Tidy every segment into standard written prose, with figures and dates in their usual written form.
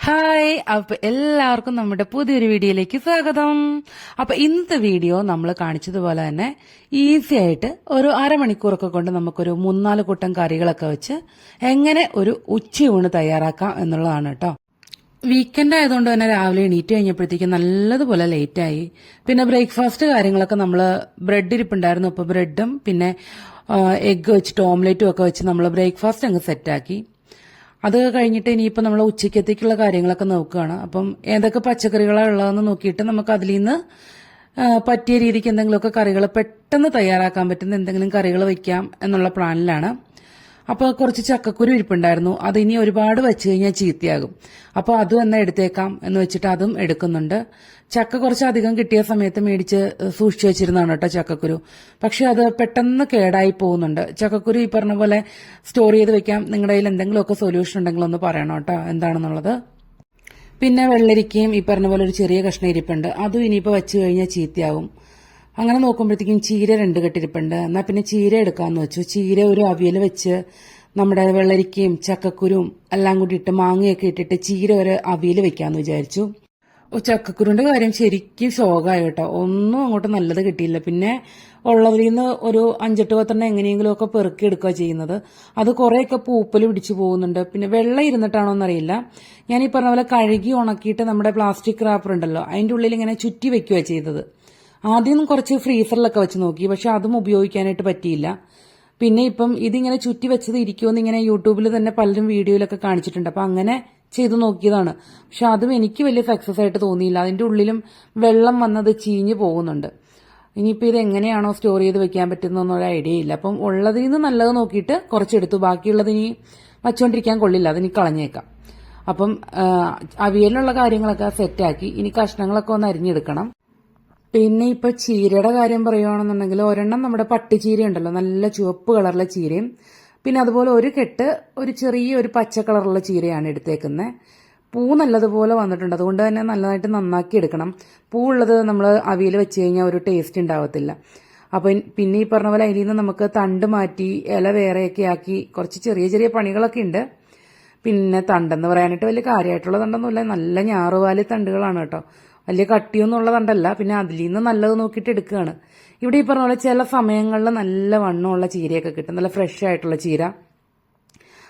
Hi. അപ്പൊ എല്ലാവർക്കും നമ്മുടെ പുതിയൊരു വീഡിയോയിലേക്ക് സ്വാഗതം. അപ്പൊ ഇന്നത്തെ വീഡിയോ നമ്മൾ കാണിച്ചതുപോലെ തന്നെ ഈസി ആയിട്ട് ഒരു അരമണിക്കൂറൊക്കെ കൊണ്ട് നമുക്കൊരു 3-4 കൂട്ടം കറികളൊക്കെ വെച്ച് എങ്ങനെ ഒരു ഉച്ചയൂണ് തയ്യാറാക്കാം എന്നുള്ളതാണ് കേട്ടോ. വീക്കെൻഡ് ആയതുകൊണ്ട് തന്നെ രാവിലെ എണീറ്റ് കഴിഞ്ഞപ്പോഴത്തേക്കും നല്ലതുപോലെ ലേറ്റായി. പിന്നെ ബ്രേക്ക്ഫാസ്റ്റ് കാര്യങ്ങളൊക്കെ നമ്മൾ ബ്രെഡ് ഇരിപ്പുണ്ടായിരുന്നു. അപ്പോൾ ബ്രെഡും പിന്നെ എഗ്ഗ് വെച്ചിട്ട് ഓംലെറ്റും ഒക്കെ വെച്ച് നമ്മൾ ബ്രേക്ക്ഫാസ്റ്റ് അങ്ങ് സെറ്റാക്കി. അത് കഴിഞ്ഞിട്ട് ഇനിയിപ്പോൾ നമ്മൾ ഉച്ചയ്ക്കത്തേക്കുള്ള കാര്യങ്ങളൊക്കെ നോക്കുകയാണ്. അപ്പം ഏതൊക്കെ പച്ചക്കറികളാണ് ഉള്ളതെന്ന് നോക്കിയിട്ട് നമുക്ക് അതിൽ നിന്ന് പറ്റിയ രീതിക്ക് എന്തെങ്കിലുമൊക്കെ കറികൾ പെട്ടെന്ന് തയ്യാറാക്കാൻ പറ്റുന്ന എന്തെങ്കിലും കറികൾ വയ്ക്കാം എന്നുള്ള പ്ലാനിലാണ്. അപ്പോൾ കുറച്ച് ചക്കക്കുരു ഇരിപ്പുണ്ടായിരുന്നു. അത് ഇനി ഒരുപാട് വെച്ച് കഴിഞ്ഞാൽ ചീത്തയാകും. അപ്പോൾ അതും എന്നാ എടുത്തേക്കാം എന്ന് വെച്ചിട്ട് അതും എടുക്കുന്നുണ്ട്. ചക്ക കുറച്ചധികം കിട്ടിയ സമയത്ത് മേടിച്ച് സൂക്ഷിച്ചു വെച്ചിരുന്നതാണ് കേട്ടോ ചക്കക്കുരു. പക്ഷെ അത് പെട്ടെന്ന് കേടായി പോകുന്നുണ്ട്. ചക്കക്കുരു ഈ പറഞ്ഞ പോലെ സ്റ്റോർ ചെയ്ത് വെക്കാം. നിങ്ങളുടെ കയ്യിൽ എന്തെങ്കിലുമൊക്കെ സൊല്യൂഷൻ ഉണ്ടെങ്കിൽ ഒന്ന് പറയണം കേട്ടോ എന്താണെന്നുള്ളത്. പിന്നെ വെള്ളരിക്കയും ഈ പറഞ്ഞ പോലെ ഒരു ചെറിയ കഷ്ണം ഇരിപ്പുണ്ട്. അതും ഇനിയിപ്പോൾ വെച്ച് കഴിഞ്ഞാൽ ചീത്തയാവും. അങ്ങനെ നോക്കുമ്പോഴത്തേക്കും ചീര 2 കെട്ടിരിപ്പുണ്ട്. എന്നാൽ പിന്നെ ചീര എടുക്കാമെന്ന് വെച്ചു. ചീര ഒരു അവിയൽ വെച്ച് നമ്മുടെ വെള്ളരിക്കയും ചക്കക്കുരും എല്ലാം കൂടി ഇട്ട് മാങ്ങയൊക്കെ ഇട്ടിട്ട് ചീര ഒരു അവിയൽ വെക്കാമെന്ന് വിചാരിച്ചു. ചക്കക്കുരുവിന്റെ കാര്യം ശരിക്കും ശോകമായി കേട്ടോ. ഒന്നും അങ്ങോട്ട് നല്ലത് കിട്ടിയില്ല. പിന്നെ ഉള്ളതിൽ നിന്ന് ഒരു 5-8 എങ്ങനെയെങ്കിലുമൊക്കെ പെറുക്കി എടുക്കുക ചെയ്യുന്നത്. അത് കുറേയൊക്കെ പൂപ്പൽ പിടിച്ചു പോകുന്നുണ്ട്. പിന്നെ വെള്ളം ഇരുന്നിട്ടാണോ എന്നറിയില്ല. ഞാൻ ഈ പറഞ്ഞ പോലെ കഴുകി ഉണക്കിയിട്ട് നമ്മുടെ പ്ലാസ്റ്റിക് റാപ്പർ ഉണ്ടല്ലോ അതിന്റെ ഉള്ളിൽ ഇങ്ങനെ ചുറ്റി വെക്കുക ചെയ്തത്. ആദ്യം കുറച്ച് ഫ്രീസറിലൊക്കെ വെച്ച് നോക്കി. പക്ഷെ അതും ഉപയോഗിക്കാനായിട്ട് പറ്റിയില്ല. പിന്നെ ഇപ്പം ഇതിങ്ങനെ ചുറ്റി വെച്ചത് ഇരിക്കുമെന്ന് ഇങ്ങനെ യൂട്യൂബിൽ തന്നെ പലരും വീഡിയോയിലൊക്കെ കാണിച്ചിട്ടുണ്ട്. അപ്പം അങ്ങനെ ചെയ്തു നോക്കിയതാണ്. പക്ഷെ അതും എനിക്ക് വലിയ സക്സസ് ആയിട്ട് തോന്നിയില്ല. അതിന്റെ ഉള്ളിലും വെള്ളം വന്നത് ചീഞ്ഞു പോകുന്നുണ്ട്. ഇനിയിപ്പോൾ ഇത് എങ്ങനെയാണോ സ്റ്റോർ ചെയ്ത് വെക്കാൻ പറ്റുന്നൊരു ഐഡിയ ഇല്ല. അപ്പം ഉള്ളതിൽ നിന്ന് നല്ലത് നോക്കിയിട്ട് കുറച്ചെടുത്തു. ബാക്കിയുള്ളത് ഇനി വച്ചുകൊണ്ടിരിക്കാൻ കൊള്ളില്ല. അതിനി കളഞ്ഞേക്കാം. അപ്പം അവിയലിനുള്ള കാര്യങ്ങളൊക്കെ സെറ്റാക്കി. ഇനി കഷ്ണങ്ങളൊക്കെ ഒന്ന് അരിഞ്ഞെടുക്കണം. പിന്നെ ഇപ്പൊ ചീരയുടെ കാര്യം പറയുകയാണെന്നുണ്ടെങ്കിൽ ഒരെണ്ണം നമ്മുടെ പട്ടുചീര ഉണ്ടല്ലോ, നല്ല ചുവപ്പ് കളറിലെ ചീരയും പിന്നെ അതുപോലെ ഒരു കെട്ട് ഒരു ചെറിയൊരു പച്ച കളറുള്ള ചീരയാണ് എടുത്തേക്കുന്നത്. പൂ നല്ലതുപോലെ വന്നിട്ടുണ്ട്. അതുകൊണ്ട് തന്നെ നല്ലതായിട്ട് നന്നാക്കി എടുക്കണം. പൂ ഉള്ളത് നമ്മൾ അവിയൽ വെച്ച് കഴിഞ്ഞാൽ ഒരു ടേസ്റ്റ് ഉണ്ടാവത്തില്ല. അപ്പം പിന്നെ ഈ പറഞ്ഞ പോലെ അതിൽ നിന്ന് നമുക്ക് തണ്ട് മാറ്റി ഇല വേറെയൊക്കെ ആക്കി കുറച്ച് ചെറിയ ചെറിയ പണികളൊക്കെ ഉണ്ട്. പിന്നെ തണ്ടെന്ന് പറയാനായിട്ട് വലിയ കാര്യമായിട്ടുള്ള തണ്ടൊന്നുമില്ല. നല്ല ഞാറുവാലി തണ്ടുകളാണ് കേട്ടോ. വലിയ കട്ടിയൊന്നുമുള്ള തണ്ടല്ല. പിന്നെ അതിൽ നിന്ന് നല്ലത് നോക്കിയിട്ട് എടുക്കുകയാണ്. ഇവിടെ ഈ പറഞ്ഞ പോലെ ചില സമയങ്ങളിൽ നല്ല വണ്ണമുള്ള ചീരയൊക്കെ കിട്ടും. നല്ല ഫ്രഷ് ആയിട്ടുള്ള ചീര.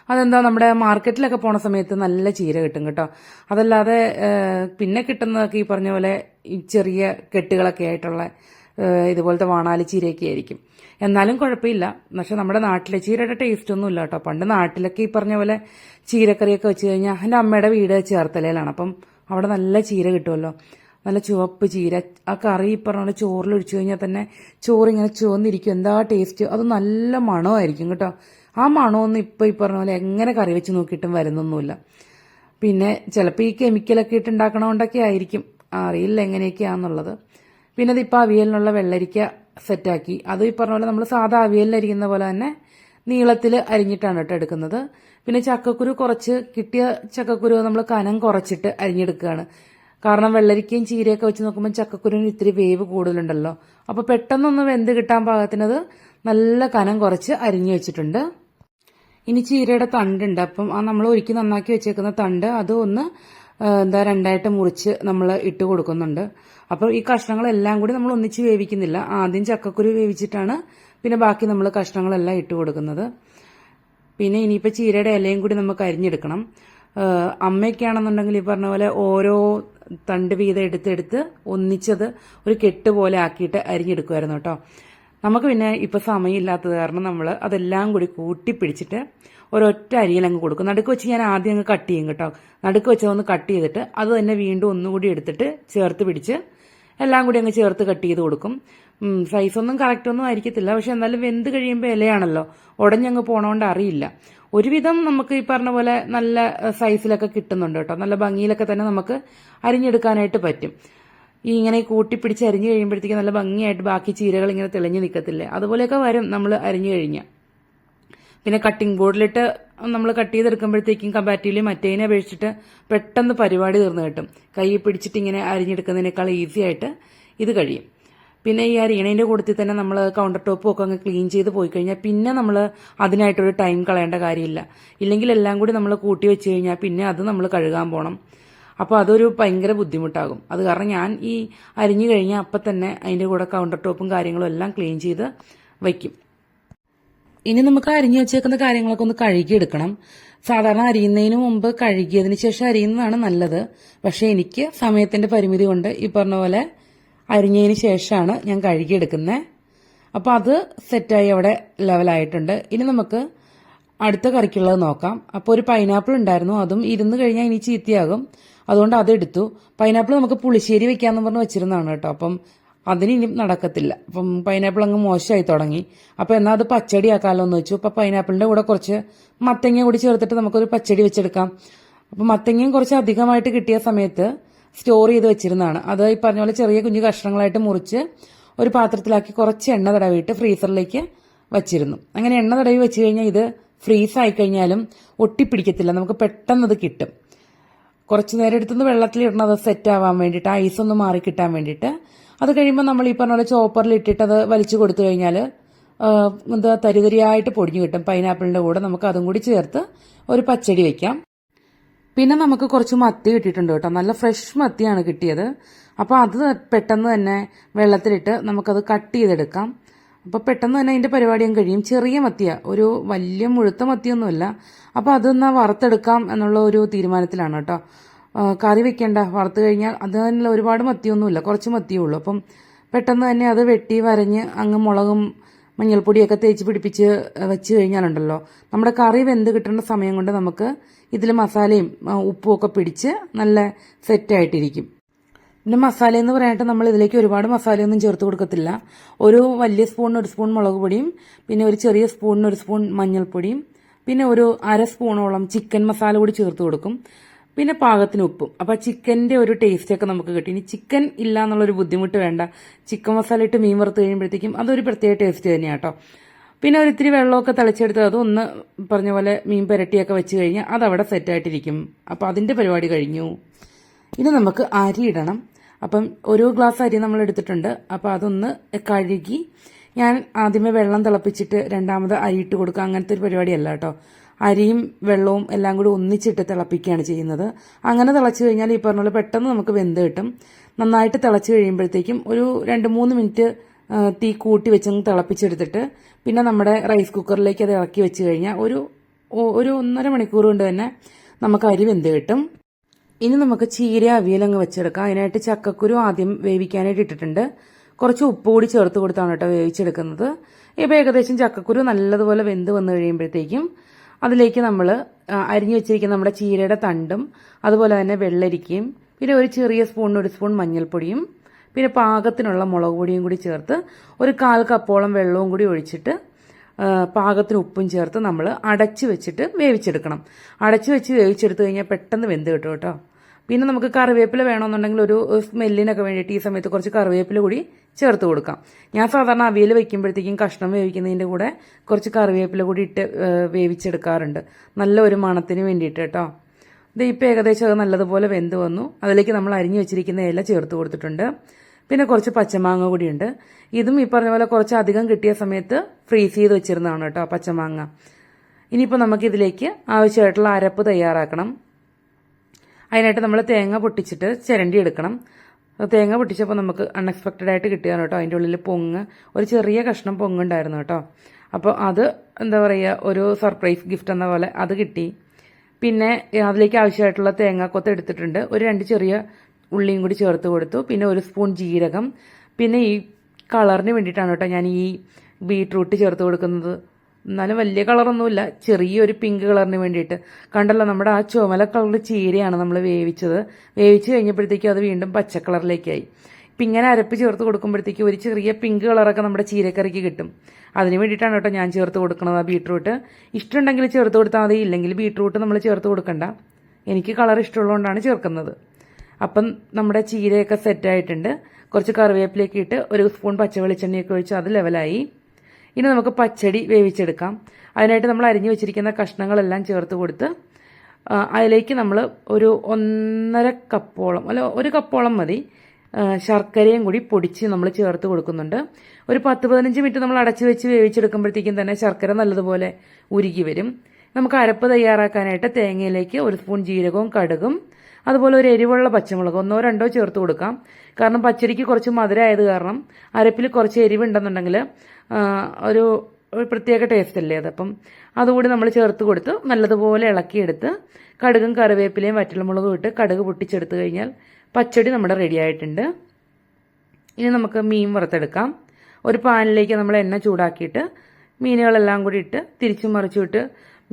അതെന്താ നമ്മുടെ മാർക്കറ്റിലൊക്കെ പോണ സമയത്ത് നല്ല ചീര കിട്ടും കേട്ടോ. അതല്ലാതെ പിന്നെ കിട്ടുന്നതൊക്കെ ഈ പറഞ്ഞ പോലെ ഈ ചെറിയ കെട്ടുകളൊക്കെ ആയിട്ടുള്ള ഇതുപോലത്തെ വാണാലി ചീരയൊക്കെ ആയിരിക്കും. എന്നാലും കുഴപ്പമില്ല. പക്ഷെ നമ്മുടെ നാട്ടിലെ ചീരയുടെ ടേസ്റ്റ് ഒന്നും ഇല്ല കേട്ടോ. പണ്ട് നാട്ടിലൊക്കെ ഈ പറഞ്ഞ പോലെ ചീരക്കറിയൊക്കെ വെച്ച് കഴിഞ്ഞാൽ എൻ്റെ അമ്മയുടെ വീട് ചേർത്തലയിലാണ്. അപ്പം അവിടെ നല്ല ചീര കിട്ടുമല്ലോ. നല്ല ചുവപ്പ് ചീര. ആ കറി ഈ പറഞ്ഞ പോലെ ചോറിലൊഴിച്ചു കഴിഞ്ഞാൽ തന്നെ ചോറിങ്ങനെ ചുവന്നിരിക്കും. എന്താ ടേസ്റ്റ്. അത് നല്ല മണമായിരിക്കും കേട്ടോ. ആ മണമൊന്നും ഇപ്പം ഈ പറഞ്ഞ പോലെ എങ്ങനെ കറി വെച്ച് നോക്കിയിട്ടും വരുന്നൊന്നുമില്ല. പിന്നെ ചിലപ്പോൾ ഈ കെമിക്കലൊക്കെ ഇട്ട് ഉണ്ടാക്കണോണ്ടൊക്കെ ആയിരിക്കും. അറിയില്ല എങ്ങനെയൊക്കെയാണെന്നുള്ളത്. പിന്നെ ഇതിപ്പോൾ അവിയലിനുള്ള വെള്ളരിക്ക സെറ്റാക്കി. അത് ഈ പറഞ്ഞ പോലെ നമ്മൾ സാധാ അവിയലിനരിക്കുന്ന പോലെ തന്നെ നീളത്തിൽ അരിഞ്ഞിട്ടാണ് കേട്ടോ എടുക്കുന്നത്. പിന്നെ ചക്കക്കുരു കുറച്ച് കിട്ടിയ ചക്കക്കുരു നമ്മൾ കനം കുറച്ചിട്ട് അരിഞ്ഞെടുക്കുകയാണ്. കാരണം വെള്ളരിക്കയും ചീരയൊക്കെ വെച്ച് നോക്കുമ്പോൾ ചക്കക്കുരുവിന് ഇത്തിരി വേവ് കൂടുതലുണ്ടല്ലോ. അപ്പോൾ പെട്ടെന്നൊന്ന് വെന്ത് കിട്ടാൻ പാകത്തിനത് നല്ല കനം കുറച്ച് അരിഞ്ഞു വെച്ചിട്ടുണ്ട്. ഇനി ചീരയുടെ തണ്ടുണ്ട്. അപ്പം ആ നമ്മൾ ഒരുക്കി നന്നാക്കി വെച്ചേക്കുന്ന തണ്ട് അത് ഒന്ന് രണ്ടായിട്ട് മുറിച്ച് നമ്മൾ ഇട്ട് കൊടുക്കുന്നുണ്ട്. അപ്പോൾ ഈ കഷ്ണങ്ങളെല്ലാം കൂടി നമ്മൾ ഒന്നിച്ച് വേവിക്കുന്നില്ല. ആദ്യം ചക്കക്കുരു വേവിച്ചിട്ടാണ് പിന്നെ ബാക്കി നമ്മൾ കഷ്ണങ്ങളെല്ലാം ഇട്ട് കൊടുക്കുന്നത്. പിന്നെ ഇനിയിപ്പോൾ ചീരയുടെ ഇലയും കൂടി നമുക്ക് അരിഞ്ഞെടുക്കണം. അമ്മയൊക്കെയാണെന്നുണ്ടെങ്കിൽ ഈ പറഞ്ഞ പോലെ ഓരോ തണ്ട് വീതം എടുത്തെടുത്ത് ഒന്നിച്ചത് ഒരു കെട്ട് പോലെ ആക്കിയിട്ട് അരിഞ്ഞെടുക്കുമായിരുന്നു കേട്ടോ. നമുക്ക് പിന്നെ ഇപ്പം സമയമില്ലാത്തത് കാരണം നമ്മൾ അതെല്ലാം കൂടി കൂട്ടിപ്പിടിച്ചിട്ട് ഒരൊറ്റ അരിയിലങ്ങ് കൊടുക്കും. നടുക്ക് വെച്ച് ഞാൻ ആദ്യം അങ്ങ് കട്ട് ചെയ്യും കേട്ടോ. നടുക്ക് വെച്ചതൊന്ന് കട്ട് ചെയ്തിട്ട് അത് തന്നെ വീണ്ടും ഒന്നുകൂടി എടുത്തിട്ട് ചേർത്ത് പിടിച്ച് എല്ലാം കൂടി അങ്ങ് ചേർത്ത് കട്ട് ചെയ്ത് കൊടുക്കും. സൈസൊന്നും കറക്റ്റൊന്നും ആയിരിക്കത്തില്ല. പക്ഷെ എന്നാലും വെന്ത് കഴിയുമ്പോൾ ഇലയാണല്ലോ, ഉടഞ്ഞങ്ങ് പോണോണ്ട് അറിയില്ല. ഒരുവിധം നമുക്ക് ഈ പറഞ്ഞ പോലെ നല്ല സൈസിലൊക്കെ കിട്ടുന്നുണ്ട് കേട്ടോ. നല്ല ഭംഗിയിലൊക്കെ തന്നെ നമുക്ക് അരിഞ്ഞെടുക്കാനായിട്ട് പറ്റും. ഈ ഇങ്ങനെ കൂട്ടിപ്പിടിച്ച് അരിഞ്ഞു കഴിയുമ്പോഴത്തേക്ക് നല്ല ഭംഗിയായിട്ട് ബാക്കി ചീരകൾ ഇങ്ങനെ തെളിഞ്ഞു നിൽക്കത്തില്ലേ, അതുപോലെയൊക്കെ വരും നമ്മൾ അരിഞ്ഞു കഴിഞ്ഞാൽ. പിന്നെ കട്ടിംഗ് ബോർഡിലിട്ട് നമ്മൾ കട്ട് ചെയ്തെടുക്കുമ്പോഴത്തേക്കും കമ്പാരിറ്റീവ്ലി മറ്റേതിനെ അപേക്ഷിച്ചിട്ട് പെട്ടെന്ന് പരിപാടി തീർന്നു കിട്ടും. കൈ പിടിച്ചിട്ട് ഇങ്ങനെ അരിഞ്ഞെടുക്കുന്നതിനേക്കാൾ ഈസി ആയിട്ട് ഇത് കഴിയും. പിന്നെ ഈ അരിയണേൻ്റെ കൂട്ടത്തിൽ തന്നെ നമ്മൾ കൗണ്ടർ ടോപ്പും ഒക്കെ അങ്ങ് ക്ലീൻ ചെയ്ത് പോയി കഴിഞ്ഞാൽ പിന്നെ നമ്മൾ അതിനായിട്ടൊരു ടൈം കളയേണ്ട കാര്യമില്ല. ഇല്ലെങ്കിൽ എല്ലാം കൂടി നമ്മൾ കൂട്ടി വെച്ച് കഴിഞ്ഞാൽ പിന്നെ അത് നമ്മൾ കഴുകാൻ പോകണം. അപ്പോൾ അതൊരു ഭയങ്കര ബുദ്ധിമുട്ടാകും. അത് കാരണം ഞാൻ ഈ അരിഞ്ഞു കഴിഞ്ഞാൽ അപ്പം തന്നെ അതിൻ്റെ കൂടെ കൗണ്ടർ ടോപ്പും കാര്യങ്ങളും എല്ലാം ക്ലീൻ ചെയ്ത് വയ്ക്കും. ഇനി നമുക്ക് അരിഞ്ഞു വെച്ചേക്കുന്ന കാര്യങ്ങളൊക്കെ ഒന്ന് കഴുകിയെടുക്കണം. സാധാരണ അരിയുന്നതിന് മുമ്പ് കഴുകിയതിന് ശേഷം അരിയുന്നതാണ് നല്ലത്. പക്ഷെ എനിക്ക് സമയത്തിന്റെ പരിമിതി കൊണ്ട് ഈ പറഞ്ഞ പോലെ അരിഞ്ഞതിന് ശേഷമാണ് ഞാൻ കഴുകിയെടുക്കുന്നത്. അപ്പോൾ അത് സെറ്റായി അവിടെ ലെവലായിട്ടുണ്ട്. ഇനി നമുക്ക് അടുത്ത കറിക്കുള്ളത് നോക്കാം. അപ്പോൾ ഒരു പൈനാപ്പിൾ ഉണ്ടായിരുന്നു, അതും ഇരുന്ന് കഴിഞ്ഞാൽ ഇനി ചീത്തയാകും, അതുകൊണ്ട് അതെടുത്തു. പൈനാപ്പിൾ നമുക്ക് പുളിശ്ശേരി വെക്കാമെന്ന് പറഞ്ഞ് വെച്ചിരുന്നതാണ് കേട്ടോ. അപ്പം അതിനി നടക്കത്തില്ല. അപ്പം പൈനാപ്പിൾ അങ്ങ് മോശമായി തുടങ്ങി. അപ്പം എന്നാൽ അത് പച്ചടി ആക്കാമല്ലോ എന്ന് വെച്ചു. അപ്പം പൈനാപ്പിളിൻ്റെ കൂടെ കുറച്ച് മത്തങ്ങ കൂടി ചേർത്തിട്ട് നമുക്കൊരു പച്ചടി വെച്ചെടുക്കാം. അപ്പം മത്തങ്ങയും കുറച്ച് അധികമായിട്ട് കിട്ടിയ സമയത്ത് സ്റ്റോർ ചെയ്ത് വെച്ചിരുന്നതാണ്. അത് ഈ പറഞ്ഞ പോലെ ചെറിയ കുഞ്ഞു കഷ്ണങ്ങളായിട്ട് മുറിച്ച് ഒരു പാത്രത്തിലാക്കി കുറച്ച് എണ്ണ തടവിയിട്ട് ഫ്രീസറിലേക്ക് വച്ചിരുന്നു. അങ്ങനെ എണ്ണ തടവി വെച്ച് കഴിഞ്ഞാൽ ഇത് ഫ്രീസ് ആയി കഴിഞ്ഞാലും ഒട്ടിപ്പിടിക്കത്തില്ല, നമുക്ക് പെട്ടെന്ന് അത് കിട്ടും. കുറച്ച് നേരം എടുത്തുനിന്ന് വെള്ളത്തിലിടണം അത് സെറ്റ് ആവാൻ വേണ്ടിയിട്ട്, ഐസൊന്ന് മാറി കിട്ടാൻ വേണ്ടിയിട്ട്. അത് കഴിയുമ്പോൾ നമ്മൾ ഈ പറഞ്ഞ പോലെ ചോപ്പറിൽ ഇട്ടിട്ട് അത് വലിച്ചു കൊടുത്തു കഴിഞ്ഞാൽ എന്താ തരിതരിയായിട്ട് പൊടിഞ്ഞു കിട്ടും. പൈനാപ്പിളിൻ്റെ കൂടെ നമുക്ക് അതും കൂടി ചേർത്ത് ഒരു പച്ചടി വെക്കാം. പിന്നെ നമുക്ക് കുറച്ച് മത്തി കിട്ടിയിട്ടുണ്ട് കേട്ടോ, നല്ല ഫ്രഷ് മത്തിയാണ് കിട്ടിയത്. അപ്പോൾ അത് പെട്ടെന്ന് തന്നെ വെള്ളത്തിലിട്ട് നമുക്കത് കട്ട് ചെയ്തെടുക്കാം. അപ്പോൾ പെട്ടെന്ന് തന്നെ അതിൻ്റെ പരിപാടിയും കഴിയും. ചെറിയ മത്തിയാണ്, ഒരു വലിയ മുഴുത്ത മത്തിയൊന്നുമല്ല. അപ്പോൾ അതൊന്ന് വറുത്തെടുക്കാം എന്നുള്ള ഒരു തീരുമാനത്തിലാണ് കേട്ടോ. കറി വെക്കേണ്ട, വറുത്ത് കഴിഞ്ഞാൽ അത് തന്നെ ഒരുപാട് മത്തിയൊന്നുമില്ല, കുറച്ച് മത്തിയേ ഉള്ളൂ. അപ്പം പെട്ടെന്ന് തന്നെ അത് വെട്ടി വരഞ്ഞ് അങ്ങ് മുളകും മഞ്ഞൾപ്പൊടിയൊക്കെ തേച്ച് പിടിപ്പിച്ച് വെച്ച് കഴിഞ്ഞാലുണ്ടല്ലോ നമ്മുടെ കറി വെന്ത് കിട്ടേണ്ട സമയം കൊണ്ട് നമുക്ക് ഇതിൽ മസാലയും ഉപ്പും ഒക്കെ പിടിച്ച് നല്ല സെറ്റായിട്ടിരിക്കും. പിന്നെ മസാല എന്ന് പറയാനായിട്ട് നമ്മൾ ഇതിലേക്ക് ഒരുപാട് മസാലയൊന്നും ചേർത്ത് കൊടുക്കത്തില്ല. ഒരു വലിയ സ്പൂണിന് 1 സ്പൂൺ മുളക് പൊടിയും പിന്നെ ഒരു ചെറിയ സ്പൂണിന് 1 സ്പൂൺ മഞ്ഞൾപ്പൊടിയും പിന്നെ ഒരു അര സ്പൂണോളം ചിക്കൻ മസാല കൂടി ചേർത്ത് കൊടുക്കും. പിന്നെ പാകത്തിന് ഉപ്പും. അപ്പോൾ ചിക്കൻ്റെ ഒരു ടേസ്റ്റൊക്കെ നമുക്ക് കിട്ടും. ഇനി ചിക്കൻ ഇല്ല എന്നുള്ളൊരു ബുദ്ധിമുട്ട് വേണ്ട. ചിക്കൻ മസാല ഇട്ട് മീൻ വറുത്ത് കഴിയുമ്പോഴത്തേക്കും അതൊരു പ്രത്യേക ടേസ്റ്റ് തന്നെയാണ് കേട്ടോ. പിന്നെ ഒരിത്തിരി വെള്ളമൊക്കെ തിളച്ചെടുത്ത് അതൊന്ന് പറഞ്ഞ പോലെ മീൻ പുരട്ടിയൊക്കെ വെച്ച് കഴിഞ്ഞാൽ അതവിടെ സെറ്റായിട്ടിരിക്കും. അപ്പോൾ അതിൻ്റെ പരിപാടി കഴിഞ്ഞു. ഇനി നമുക്ക് അരി ഇടണം. അപ്പം ഒരു ഗ്ലാസ് അരി നമ്മൾ എടുത്തിട്ടുണ്ട്. അപ്പോൾ അതൊന്ന് കഴുകി ഞാൻ ആദ്യമേ വെള്ളം തിളപ്പിച്ചിട്ട് രണ്ടാമത് അരി ഇട്ട് കൊടുക്കുക, അങ്ങനത്തെ ഒരു പരിപാടിയല്ല കേട്ടോ. അരിയും വെള്ളവും എല്ലാം കൂടി ഒന്നിച്ചിട്ട് തിളപ്പിക്കുകയാണ് ചെയ്യുന്നത്. അങ്ങനെ തിളച്ച് കഴിഞ്ഞാൽ ഈ പറഞ്ഞ പോലെ പെട്ടെന്ന് നമുക്ക് വെന്ത് കിട്ടും. നന്നായിട്ട് തിളച്ച് കഴിയുമ്പോഴത്തേക്കും ഒരു 2-3 മിനിറ്റ് തീ കൂട്ടി വെച്ചൊന്ന് തിളപ്പിച്ചെടുത്തിട്ട് പിന്നെ നമ്മുടെ റൈസ് കുക്കറിലേക്ക് അത് ഇറക്കി വെച്ച് കഴിഞ്ഞാൽ ഒരു 1.5 മണിക്കൂർ കൊണ്ട് തന്നെ നമുക്ക് അരി വെന്ത് കിട്ടും. ഇനി നമുക്ക് ചീര അവിയലങ്ങ് വെച്ചെടുക്കാം. അതിനായിട്ട് ചക്കക്കുരു ആദ്യം വേവിക്കാനായിട്ട് ഇട്ടിട്ടുണ്ട്. കുറച്ച് ഉപ്പ് കൂടി ചേർത്ത് കൊടുത്താണ് കേട്ടോ വേവിച്ചെടുക്കുന്നത്. ഇപ്പോൾ ഏകദേശം ചക്കക്കുരു നല്ലതുപോലെ വെന്ത് വന്നു കഴിയുമ്പോഴത്തേക്കും അതിലേക്ക് നമ്മൾ അരിഞ്ഞു വെച്ചിരിക്കുന്ന നമ്മുടെ ചീരയുടെ തണ്ടും അതുപോലെ തന്നെ വെള്ളരിക്കയും പിന്നെ ഒരു ചെറിയ സ്പൂണിന് 1 സ്പൂൺ മഞ്ഞൾപ്പൊടിയും പിന്നെ പാകത്തിനുള്ള മുളക് പൊടിയും കൂടി ചേർത്ത് ഒരു 1/4 കപ്പോളം വെള്ളവും കൂടി ഒഴിച്ചിട്ട് പാകത്തിന് ഉപ്പും ചേർത്ത് നമ്മൾ അടച്ചു വെച്ചിട്ട് വേവിച്ചെടുക്കണം. അടച്ചു വെച്ച് വേവിച്ചെടുത്ത് കഴിഞ്ഞാൽ പെട്ടെന്ന് വെന്ത് കിട്ടും കേട്ടോ. പിന്നെ നമുക്ക് കറിവേപ്പില വേണമെന്നുണ്ടെങ്കിൽ ഒരു സ്മെല്ലിനൊക്കെ വേണ്ടിയിട്ട് ഈ സമയത്ത് കുറച്ച് കറിവേപ്പില കൂടി ചേർത്ത് കൊടുക്കാം. ഞാൻ സാധാരണ അവിയൽ വെക്കുമ്പോഴത്തേക്കും കഷ്ണം വേവിക്കുന്നതിൻ്റെ കൂടെ കുറച്ച് കറിവേപ്പില കൂടി ഇട്ട് വേവിച്ചെടുക്കാറുണ്ട്, നല്ല ഒരു മണത്തിന് വേണ്ടിയിട്ട് കേട്ടോ. ഇത് ഇപ്പോൾ ഏകദേശം അത് നല്ലതുപോലെ വെന്ത് വന്നു. അതിലേക്ക് നമ്മൾ അരിഞ്ഞു വെച്ചിരിക്കുന്ന ഇല ചേർത്ത് കൊടുത്തിട്ടുണ്ട്. പിന്നെ കുറച്ച് പച്ചമാങ്ങ കൂടിയുണ്ട്. ഇതും ഈ പറഞ്ഞ പോലെ കുറച്ച് അധികം കിട്ടിയ സമയത്ത് ഫ്രീസ് ചെയ്ത് വെച്ചിരുന്നതാണ് കേട്ടോ പച്ചമാങ്ങ. ഇനിയിപ്പോൾ നമുക്കിതിലേക്ക് ആവശ്യമായിട്ടുള്ള അരപ്പ് തയ്യാറാക്കണം. അതിനായിട്ട് നമ്മൾ തേങ്ങ പൊട്ടിച്ചിട്ട് ചിരണ്ടി എടുക്കണം. തേങ്ങ പൊട്ടിച്ചപ്പോൾ നമുക്ക് അൺഎക്സ്പെക്റ്റഡ് ആയിട്ട് കിട്ടിയാണ് കേട്ടോ. അതിൻ്റെ ഉള്ളിൽ ഒരു ചെറിയ കഷ്ണം പൊങ്ങുണ്ടായിരുന്നു കേട്ടോ. അപ്പോൾ അത് എന്താ പറയുക, ഒരു സർപ്രൈസ് ഗിഫ്റ്റ് എന്ന പോലെ അത് കിട്ടി. പിന്നെ അതിലേക്ക് ആവശ്യമായിട്ടുള്ള തേങ്ങാക്കൊത്ത് എടുത്തിട്ടുണ്ട്. ഒരു 2 ചെറിയ ഉള്ളിയും കൂടി ചേർത്ത് കൊടുത്തു. പിന്നെ 1 സ്പൂൺ ജീരകം. പിന്നെ ഈ കളറിന് വേണ്ടിയിട്ടാണ് കേട്ടോ ഞാൻ ഈ ബീട്രൂട്ട് ചേർത്ത് കൊടുക്കുന്നത്. എന്നാലും വലിയ കളറൊന്നുമില്ല, ചെറിയൊരു പിങ്ക് കളറിന് വേണ്ടിയിട്ട്. കണ്ടല്ലോ, നമ്മുടെ ആ ചുമല കളർ ചീരയാണ് നമ്മൾ വേവിച്ചത്. വേവിച്ച് കഴിഞ്ഞപ്പോഴത്തേക്കും അത് വീണ്ടും പച്ച കളറിലേക്കായി. ഇപ്പം ഇങ്ങനെ അരപ്പ് ചേർത്ത് കൊടുക്കുമ്പോഴത്തേക്കും ഒരു ചെറിയ പിങ്ക് കളറൊക്കെ നമ്മുടെ ചീരക്കറിക്ക് കിട്ടും. അതിന് വേണ്ടിയിട്ടാണ് കേട്ടോ ഞാൻ ചേർത്ത് കൊടുക്കുന്നത് ആ ബീട്രൂട്ട്. ഇഷ്ടമുണ്ടെങ്കിൽ ചേർത്ത് കൊടുത്താൽ മതി, ഇല്ലെങ്കിൽ ബീട്രൂട്ട് നമ്മൾ ചേർത്ത് കൊടുക്കണ്ട. എനിക്ക് കളർ ഇഷ്ടമുള്ളതുകൊണ്ടാണ് ചേർക്കുന്നത്. അപ്പം നമ്മുടെ ചീരയൊക്കെ സെറ്റായിട്ടുണ്ട്. കുറച്ച് കറിവേപ്പിലേക്ക് ഇട്ട് 1 സ്പൂൺ പച്ച വെളിച്ചെണ്ണയൊക്കെ ഒഴിച്ച് അത് ലെവലായി. ഇനി നമുക്ക് പച്ചടി വേവിച്ചെടുക്കാം. അതിനായിട്ട് നമ്മൾ അരിഞ്ഞു വെച്ചിരിക്കുന്ന കഷ്ണങ്ങളെല്ലാം ചേർത്ത് കൊടുത്ത് അതിലേക്ക് നമ്മൾ ഒരു 1.5 കപ്പോളം അല്ല 1 കപ്പോളം മതി ശർക്കരയും കൂടി പൊടിച്ച് നമ്മൾ ചേർത്ത് കൊടുക്കുന്നുണ്ട്. ഒരു 10-15 മിനിറ്റ് നമ്മൾ അടച്ചു വെച്ച് വേവിച്ചെടുക്കുമ്പോഴത്തേക്കും തന്നെ ശർക്കര നല്ലതുപോലെ ഉരുകി വരും. നമുക്ക് അരപ്പ് തയ്യാറാക്കാനായിട്ട് തേങ്ങയിലേക്ക് 1 സ്പൂൺ ജീരകവും കടുകും അതുപോലെ ഒരു എരിവുള്ള പച്ചമുളക് 1 2 ചേർത്ത് കൊടുക്കാം. കാരണം പച്ചടിക്ക് കുറച്ച് മധുരമായത് കാരണം അരപ്പിൽ കുറച്ച് എരിവുണ്ടെന്നുണ്ടെങ്കിൽ ഒരു പ്രത്യേക ടേസ്റ്റ് അല്ലേ അത്. അപ്പം അതുകൂടി നമ്മൾ ചേർത്ത് കൊടുത്ത് നല്ലതുപോലെ ഇളക്കിയെടുത്ത് കടുകും കറിവേപ്പിലയും വറ്റൽമുളകും ഇട്ട് കടുക് പൊട്ടിച്ചെടുത്ത് കഴിഞ്ഞാൽ പച്ചടി നമ്മുടെ റെഡി ആയിട്ടുണ്ട്. ഇനി നമുക്ക് മീൻ വറുത്തെടുക്കാം. ഒരു പാനിലേക്ക് നമ്മൾ എണ്ണ ചൂടാക്കിയിട്ട് മീനുകളെല്ലാം കൂടി ഇട്ട് തിരിച്ചും മറിച്ചും ഇട്ട്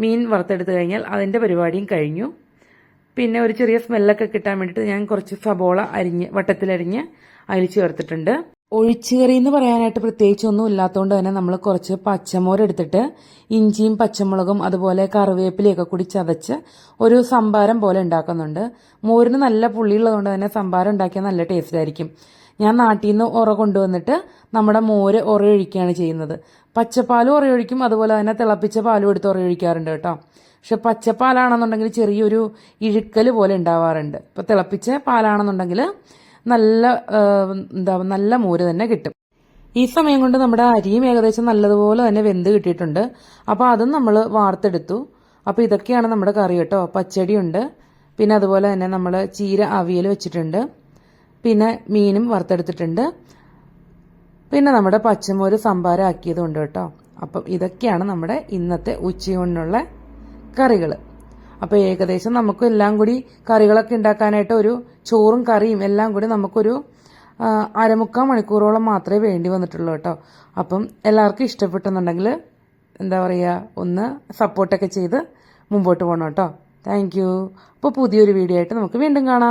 മീൻ വറുത്തെടുത്ത് കഴിഞ്ഞാൽ അതിൻ്റെ പരിപാടിയും കഴിഞ്ഞു. പിന്നെ ഒരു ചെറിയ സ്മെല്ലൊക്കെ കിട്ടാൻ വേണ്ടിയിട്ട് ഞാൻ കുറച്ച് സബോള വട്ടത്തിലരിഞ്ഞ് അതിൽ ചേർത്തിട്ടുണ്ട്. ഒഴിച്ചുകറി എന്ന് പറയാനായിട്ട് പ്രത്യേകിച്ചൊന്നും ഇല്ലാത്തതുകൊണ്ട് തന്നെ നമ്മൾ കുറച്ച് പച്ചമോരെടുത്തിട്ട് ഇഞ്ചിയും പച്ചമുളകും അതുപോലെ കറിവേപ്പിലയൊക്കെ കൂടി ചതച്ച് ഒരു സംഭാരം പോലെ ഉണ്ടാക്കുന്നുണ്ട്. മോരിന് നല്ല പുള്ളിയുള്ളതുകൊണ്ട് തന്നെ സംഭാരം ഉണ്ടാക്കിയാൽ നല്ല ടേസ്റ്റ് ആയിരിക്കും. ഞാൻ നാട്ടിൽ നിന്ന് ഉറ കൊണ്ടുവന്നിട്ട് നമ്മുടെ മോര് ഉറയൊഴിക്കുകയാണ് ചെയ്യുന്നത്. പച്ചപ്പാലും ഉറയൊഴിക്കും, അതുപോലെ തന്നെ തിളപ്പിച്ച പാലും എടുത്ത് ഉറയൊഴിക്കാറുണ്ട് കേട്ടോ. പക്ഷെ പച്ചപ്പാലാണെന്നുണ്ടെങ്കിൽ ചെറിയൊരു ഇഴുക്കൽ പോലെ ഉണ്ടാവാറുണ്ട്. ഇപ്പോൾ തിളപ്പിച്ച പാലാണെന്നുണ്ടെങ്കിൽ നല്ല മോര് തന്നെ കിട്ടും. ഈ സമയം കൊണ്ട് നമ്മുടെ അരിയും ഏകദേശം നല്ലതുപോലെ തന്നെ വെന്ത് കിട്ടിയിട്ടുണ്ട്. അപ്പോൾ അതും നമ്മൾ വാർത്തെടുത്തു. അപ്പോൾ ഇതൊക്കെയാണ് നമ്മുടെ കറി കേട്ടോ. പച്ചടിയുണ്ട്, പിന്നെ അതുപോലെ തന്നെ നമ്മൾ ചീര അവിയൽ വെച്ചിട്ടുണ്ട്, പിന്നെ മീനും വറുത്തെടുത്തിട്ടുണ്ട്, പിന്നെ നമ്മുടെ പച്ചമോര് സംഭാരം ആക്കിയതുണ്ട് കേട്ടോ. അപ്പം ഇതൊക്കെയാണ് നമ്മുടെ ഇന്നത്തെ ഉച്ചയൂണിനുള്ള കറികൾ. അപ്പോൾ ഏകദേശം നമുക്ക് എല്ലാം കൂടി കറികളൊക്കെ ഉണ്ടാക്കാനായിട്ട് ഒരു ചോറും കറിയും എല്ലാം കൂടി നമുക്കൊരു 1/4 മണിക്കൂറോളം മാത്രമേ വേണ്ടി വന്നിട്ടുള്ളൂ കേട്ടോ. അപ്പം എല്ലാവർക്കും ഇഷ്ടപ്പെട്ടെന്നുണ്ടെങ്കിൽ എന്താ പറയുക, ഒന്ന് സപ്പോർട്ടൊക്കെ ചെയ്ത് മുമ്പോട്ട് പോകണം കേട്ടോ. Thank you. അപ്പോൾ പുതിയൊരു വീഡിയോ ആയിട്ട് നമുക്ക് വീണ്ടും കാണാം.